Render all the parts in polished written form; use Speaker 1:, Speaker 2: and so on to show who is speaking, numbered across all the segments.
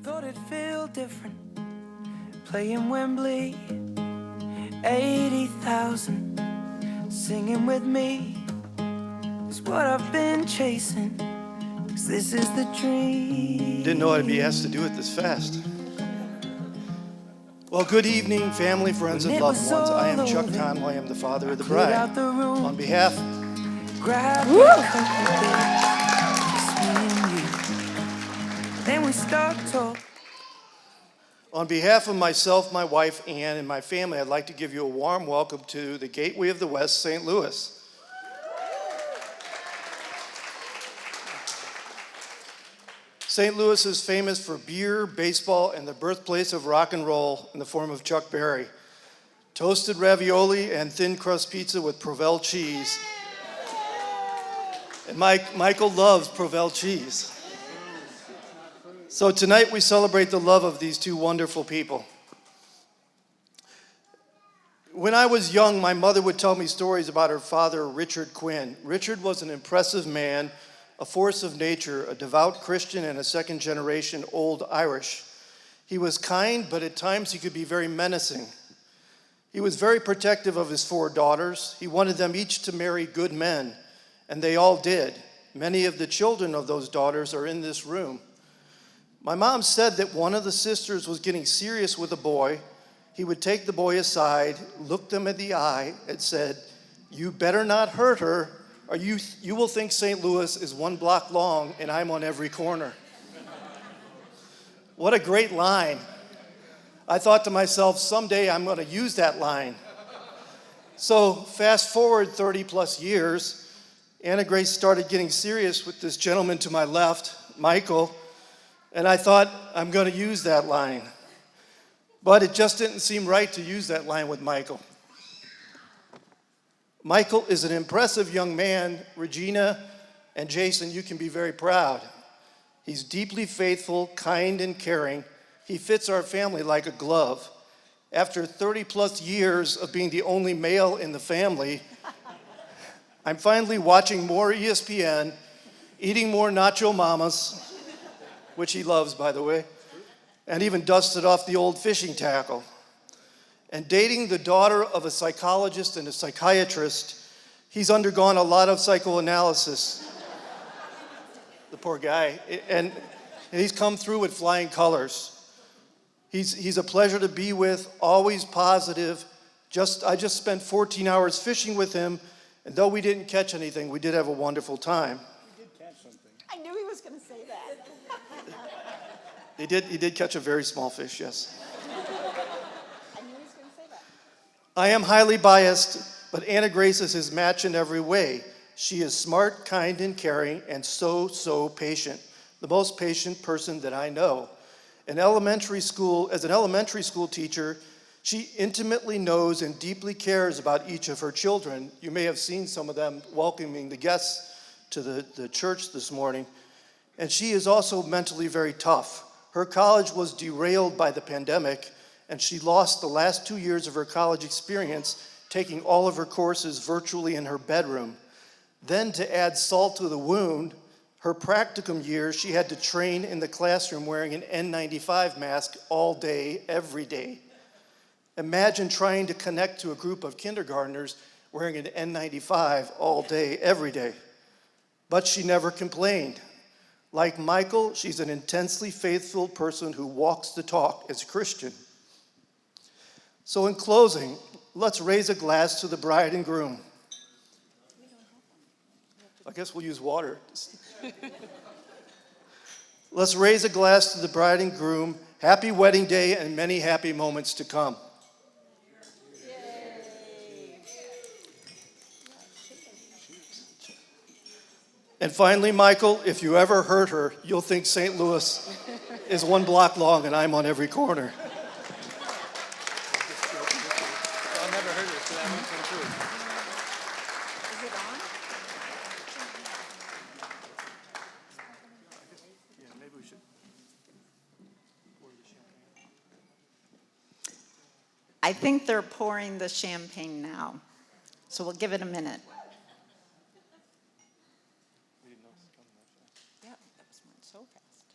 Speaker 1: thought it'd feel different playing Wembley. 80,000 singing with me is what I've been chasing, 'cause this is the dream.
Speaker 2: Didn't know I'd be asked to do it this fast. Well, good evening, family, friends, and loved ones. I am Chuck Conway. I'm the father of the bride. On behalf
Speaker 1: then we start talking.
Speaker 2: On behalf of myself, my wife, Ann, and my family, I'd like to give you a warm welcome to the Gateway of the West, St. Louis. St. Louis is famous for beer, baseball, and the birthplace of rock and roll in the form of Chuck Berry. Toasted ravioli and thin crust pizza with Provel cheese. And Michael loves Provel cheese. So tonight we celebrate the love of these two wonderful people. When I was young, my mother would tell me stories about her father, Richard Quinn. Richard was an impressive man, a force of nature, a devout Christian, and a second-generation Old Irish. He was kind, but at times he could be very menacing. He was very protective of his 4 daughters. He wanted them each to marry good men, and they all did. Many of the children of those daughters are in this room. My mom said that one of the sisters was getting serious with a boy. He would take the boy aside, look them in the eye, and said, "You better not hurt her, or you will think St. Louis is 1 block long and I'm on every corner." What a great line. I thought to myself, someday I'm going to use that line. So fast forward 30 plus years, Anna Grace started getting serious with this gentleman to my left, Michael, and I thought, I'm going to use that line. But it just didn't seem right to use that line with Michael. Michael is an impressive young man. Regina and Jason, you can be very proud. He's deeply faithful, kind, and caring. He fits our family like a glove. After 30 plus years of being the only male in the family, I'm finally watching more ESPN, eating more Nacho Mamas, which he loves, by the way, and even dusted off the old fishing tackle. And dating the daughter of a psychologist and a psychiatrist, he's undergone a lot of psychoanalysis. The poor guy. And he's come through with flying colors. He's a pleasure to be with, always positive. I just spent 14 hours fishing with him, and though we didn't catch anything, we did have a wonderful time.
Speaker 3: We did catch something. I knew he was going to say that.
Speaker 2: He did catch a very small fish, yes.
Speaker 3: I knew he was going to say that.
Speaker 2: I am highly biased, but Anna Grace is his match in every way. She is smart, kind, and caring, and so patient. The most patient person that I know. As an elementary school teacher, she intimately knows and deeply cares about each of her children. You may have seen some of them welcoming the guests to the church this morning. And she is also mentally very tough. Her college was derailed by the pandemic, and she lost the last 2 years of her college experience taking all of her courses virtually in her bedroom. Then to add salt to the wound, her practicum year, she had to train in the classroom wearing an N95 mask all day, every day. Imagine trying to connect to a group of kindergartners wearing an N95 all day, every day. But she never complained. Like Michael, she's an intensely faithful person who walks the talk as a Christian. So in closing, let's raise a glass to the bride and groom. I guess we'll use water. Let's raise a glass to the bride and groom. Happy wedding day and many happy moments to come. And finally, Michael, if you ever hurt her, you'll think St. Louis is 1 block long and I'm on every corner.
Speaker 4: I'll never heard it, so that one's come true.
Speaker 3: Is it on?
Speaker 2: Yeah, maybe we should pour the champagne.
Speaker 3: I think they're pouring the champagne now, so we'll give it a minute. Yeah, that was so fast.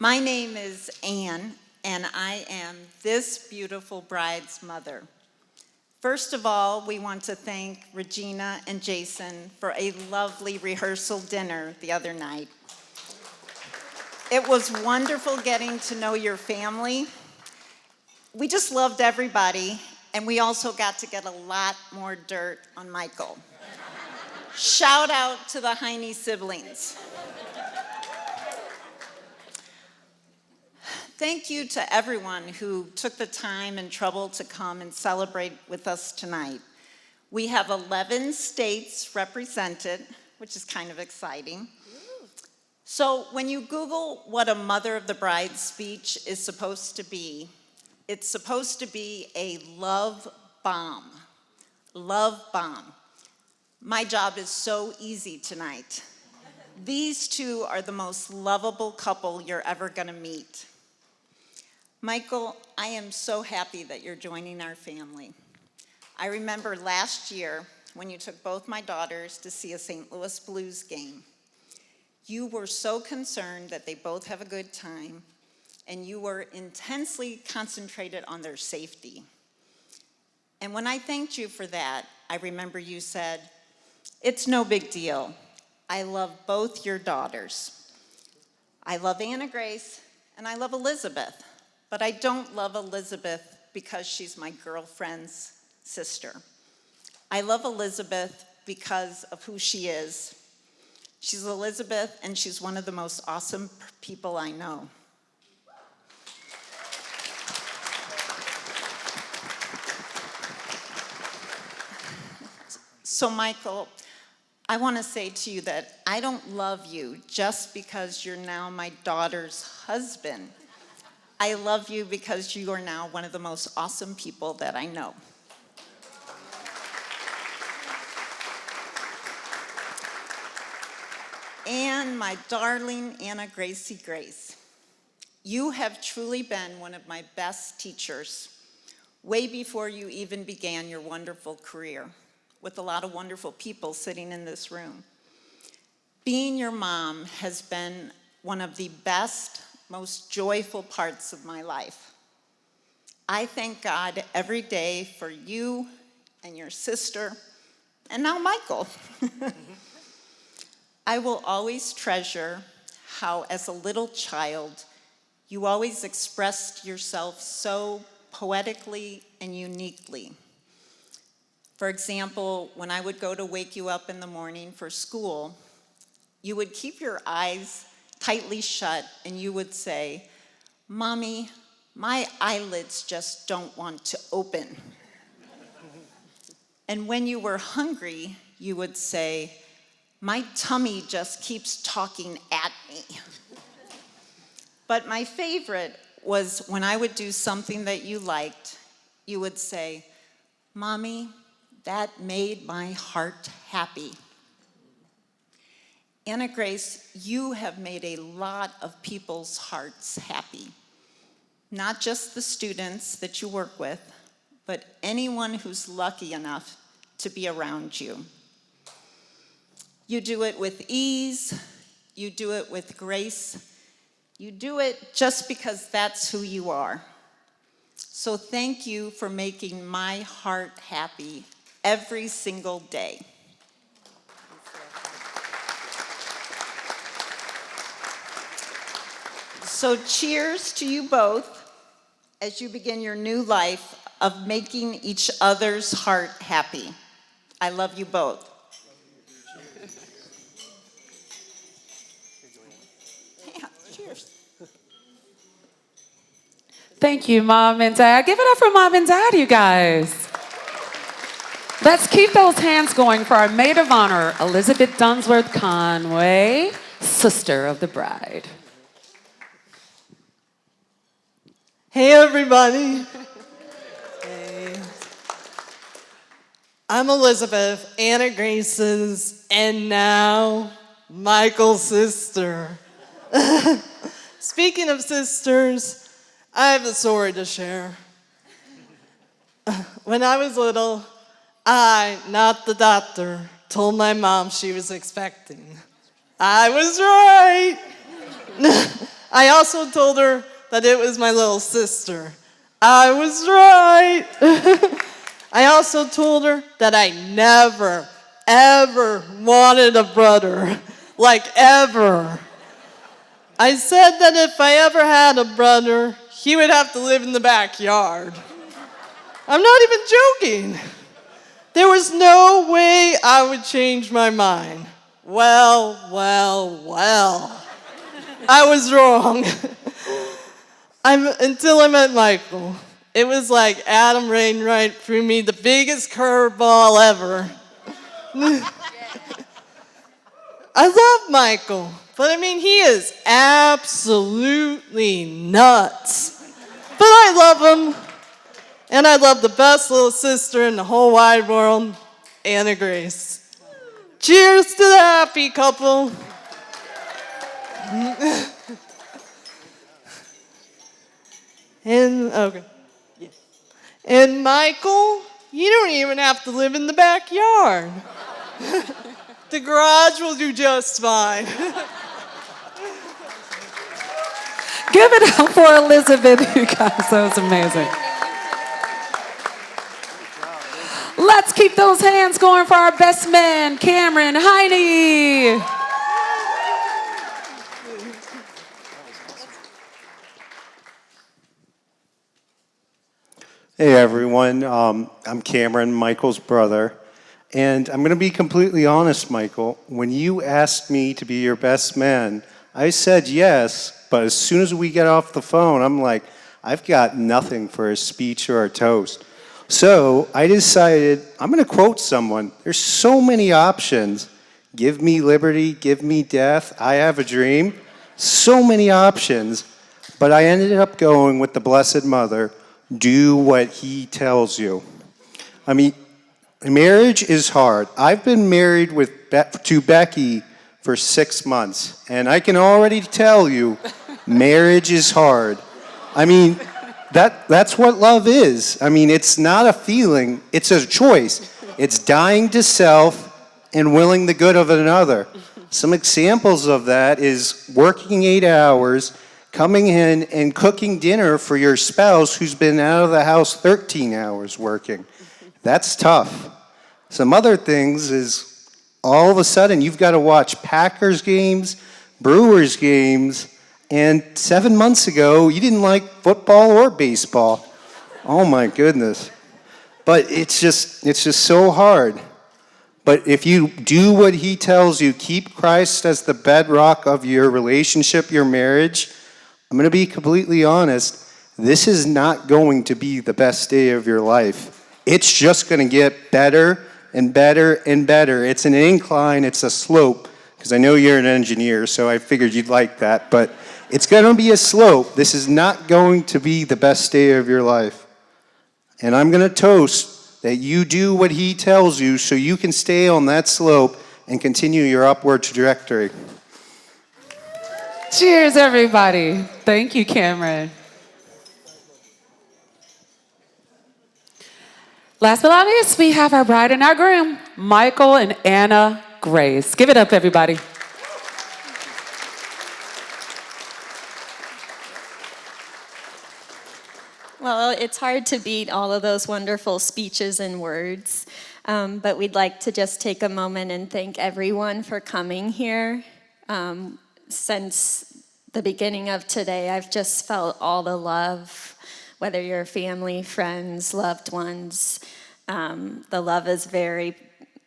Speaker 3: My name is Anne, and I am this beautiful bride's mother. First of all, we want to thank Regina and Jason for a lovely rehearsal dinner the other night. It was wonderful getting to know your family. We just loved everybody, and we also got to get a lot more dirt on Michael. Shout out to the Heine siblings. Thank you to everyone who took the time and trouble to come and celebrate with us tonight. We have 11 states represented, which is kind of exciting. So when you Google what a Mother of the Bride speech is supposed to be, it's supposed to be a love bomb. Love bomb. My job is so easy tonight. These two are the most lovable couple you're ever gonna meet. Michael, I am so happy that you're joining our family. I remember last year when you took both my daughters to see a St. Louis Blues game. You were so concerned that they both have a good time, and you were intensely concentrated on their safety. And when I thanked you for that, I remember you said, "It's no big deal. I love both your daughters. I love Anna Grace, and I love Elizabeth. But I don't love Elizabeth because she's my girlfriend's sister. I love Elizabeth because of who she is. She's Elizabeth, and she's one of the most awesome people I know." So Michael, I want to say to you that I don't love you just because you're now my daughter's husband. I love you because you are now one of the most awesome people that I know. And my darling Anna Gracie Grace, you have truly been one of my best teachers, way before you even began your wonderful career, with a lot of wonderful people sitting in this room. Being your mom has been one of the best, most joyful parts of my life. I thank God every day for you and your sister, and now Michael. I will always treasure how, as a little child, you always expressed yourself so poetically and uniquely. For example, when I would go to wake you up in the morning for school, you would keep your eyes tightly shut and you would say, "Mommy, my eyelids just don't want to open." And when you were hungry, you would say, "My tummy just keeps talking at me." But my favorite was when I would do something that you liked, you would say, "Mommy, that made my heart happy." Anna Grace, you have made a lot of people's hearts happy. Not just the students that you work with, but anyone who's lucky enough to be around you. You do it with ease, you do it with grace, you do it just because that's who you are. So thank you for making my heart happy every single day. So cheers to you both as you begin your new life of making each other's heart happy. I love you both. Yeah, cheers.
Speaker 5: Thank you, Mom and Dad. Give it up for Mom and Dad, you guys. Let's keep those hands going for our maid of honor, Elizabeth Dunsworth Conway, sister of the bride.
Speaker 6: Hey, everybody. Hey. I'm Elizabeth, Anna Grace's, and now Michael's sister. Speaking of sisters, I have a story to share. When I was little, I, not the doctor, told my mom she was expecting. I was right. I also told her that it was my little sister. I was right. I also told her that I never, ever wanted a brother. Like, ever. I said that if I ever had a brother, he would have to live in the backyard. I'm not even joking. There was no way I would change my mind. Well. I was wrong. Until I met Michael. It was like Adam Wainwright threw me the biggest curveball ever. I love Michael, but I mean, he is absolutely nuts. But I love him, and I love the best little sister in the whole wide world, Anna Grace. Cheers to the happy couple. Okay. Yeah. And Michael, you don't even have to live in the backyard. The garage will do just fine.
Speaker 5: Give it up for Elizabeth, you guys. That was amazing. Let's keep those hands going for our best man, Cameron Heine.
Speaker 7: Hey everyone, I'm Cameron, Michael's brother, and I'm going to be completely honest, Michael. When you asked me to be your best man, I said yes, but as soon as we get off the phone, I'm like, I've got nothing for a speech or a toast. So I decided I'm going to quote someone. There's so many options. Give me liberty, give me death, I have a dream. So many options, but I ended up going with the Blessed Mother. Do what he tells you. I mean, marriage is hard. I've been married to Becky for 6 months, and I can already tell you, marriage is hard. I mean, that's what love is. I mean, it's not a feeling, it's a choice. It's dying to self and willing the good of another. Some examples of that is working 8 hours, coming in and cooking dinner for your spouse who's been out of the house 13 hours working. That's tough. Some other things is all of a sudden you've got to watch Packers games, Brewers games, and 7 months ago you didn't like football or baseball. Oh my goodness. But it's just so hard. But if you do what he tells you, keep Christ as the bedrock of your relationship, your marriage, I'm going to be completely honest, this is not going to be the best day of your life. It's just going to get better and better and better. It's an incline, it's a slope, because I know you're an engineer, so I figured you'd like that, but it's going to be a slope. This is not going to be the best day of your life. And I'm going to toast that you do what he tells you so you can stay on that slope and continue your upward trajectory.
Speaker 5: Cheers, everybody. Thank you, Cameron. Last but not least, we have our bride and our groom, Michael and Anna Grace. Give it up, everybody.
Speaker 8: Well, it's hard to beat all of those wonderful speeches and words, but we'd like to just take a moment and thank everyone for coming here. Since the beginning of today, I've just felt all the love, whether you're family, friends, loved ones. The love is very,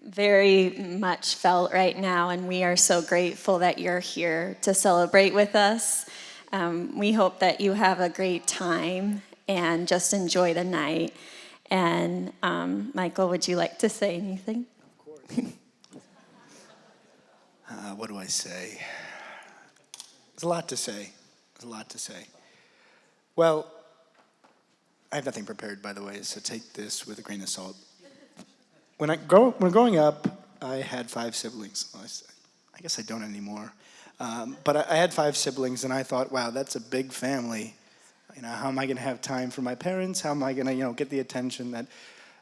Speaker 8: very much felt right now, and we are so grateful that you're here to celebrate with us. We hope that you have a great time and just enjoy the night. And Michael, would you like to say anything?
Speaker 9: Of course. What do I say? There's a lot to say. Well, I have nothing prepared, by the way, so take this with a grain of salt. When growing up, I had 5 siblings. Well, I guess I don't anymore. But I had 5 siblings, and I thought, wow, that's a big family. You know, how am I going to have time for my parents? How am I going to, get the attention that,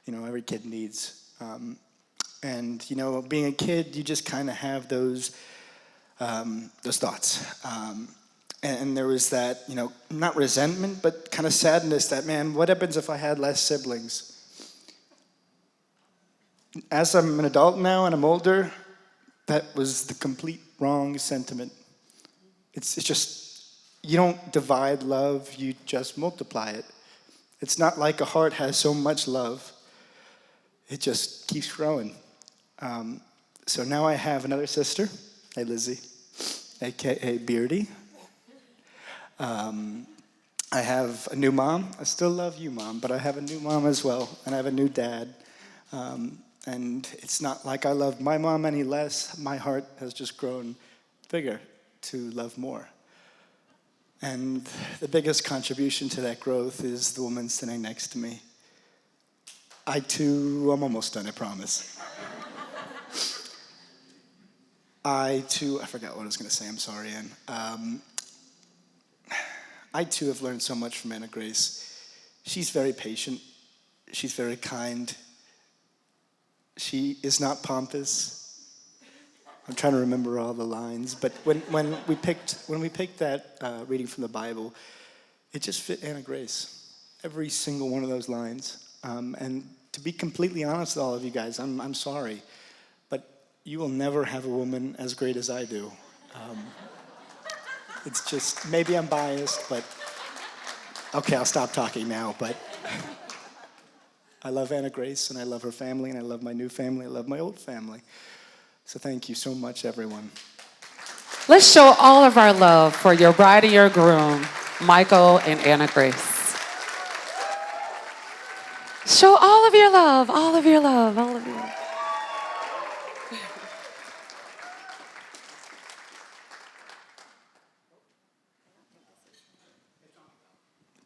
Speaker 9: every kid needs? And, being a kid, you just kind of have those thoughts. And there was that, not resentment, but kind of sadness that, man, what happens if I had less siblings? As I'm an adult now and I'm older, that was the complete wrong sentiment. It's just, you don't divide love, you just multiply it. It's not like a heart has so much love. It just keeps growing. So now I have another sister, hey Lizzie, aka Beardy. I have a new mom. I still love you, Mom, but I have a new mom as well, and I have a new dad. And it's not like I love my mom any less. My heart has just grown bigger to love more. And the biggest contribution to that growth is the woman sitting next to me. I too, I'm almost done, I promise. I forgot what I was going to say, I'm sorry, Ann. I too have learned so much from Anna Grace. She's very patient. She's very kind. She is not pompous. I'm trying to remember all the lines, but when we picked that reading from the Bible, it just fit Anna Grace. Every single one of those lines. And to be completely honest with all of you guys, I'm sorry, but you will never have a woman as great as I do. It's just, maybe I'm biased, but okay, I'll stop talking now, but I love Anna Grace, and I love her family, and I love my new family, I love my old family. So thank you so much, everyone.
Speaker 5: Let's show all of our love for your bride and your groom, Michael and Anna Grace. Show all of your love, all of your love, all of your love.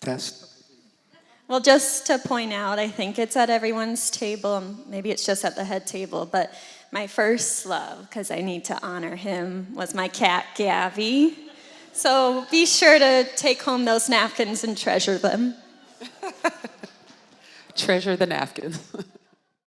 Speaker 9: Test.
Speaker 8: Well, just to point out, I think it's at everyone's table, maybe it's just at the head table, but my first love, because I need to honor him, was my cat, Gabby. So be sure to take home those napkins and treasure them.
Speaker 5: Treasure the napkins.